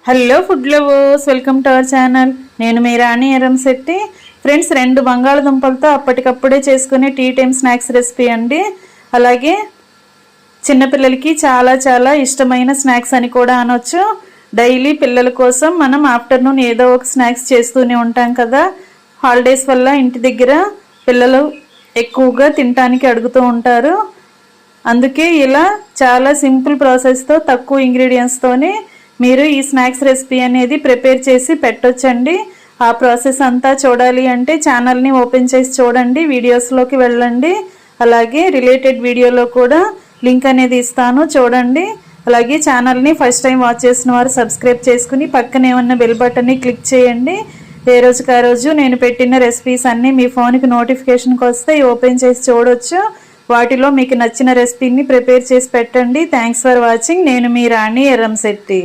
Hello food lovers, welcome to our channel. నేను మీ రాణి Eramsetti. Friends, 2 బంగాళదుంపలతో అప్పటికప్పుడే చేసుకునే టీ టైమ్ స్నాక్స్ రెసిపీ అండి. అలాగే చిన్నపిల్లలకి చాలా చాలా ఇష్టమైన స్నాక్స్ అని కూడా అనొచ్చు. డైలీ పిల్లల కోసం మనం ఆఫ్టర్నూన్ ఏదో ఒక స్నాక్స్ చేస్తూనే ఉంటాం కదా. హాలిడేస్ వల్ల ఇంటి దగ్గర పిల్లలు ఎక్కువగా తినడానికి అడుగుతూ ఉంటారు. అందుకే ఇలా చాలా సింపుల్ ప్రాసెస్తో తక్కువ ఇంగ్రీడియంట్స్తోనే మీరు ఈ స్నాక్స్ రెసిపీ అనేది ప్రిపేర్ చేసి పెట్టొచ్చండి. ఆ ప్రాసెస్ అంతా చూడాలి అంటే ఛానల్ని ఓపెన్ చేసి చూడండి, వీడియోస్లోకి వెళ్ళండి. అలాగే రిలేటెడ్ వీడియోలో కూడా లింక్ అనేది ఇస్తాను, చూడండి. అలాగే ఛానల్ని ఫస్ట్ టైం వాచ్ చేసిన వారు సబ్స్క్రైబ్ చేసుకుని పక్కనే ఉన్న బెల్ బటన్ని క్లిక్ చేయండి. ఏ రోజుకి ఆ రోజు నేను పెట్టిన రెసిపీస్ అన్నీ మీ ఫోన్కి నోటిఫికేషన్కి వస్తే ఓపెన్ చేసి చూడొచ్చు. వాటిలో మీకు నచ్చిన రెసిపీని ప్రిపేర్ చేసి పెట్టండి. Thanks for watching. నేను మీ రాణి ఎరంశెట్టి.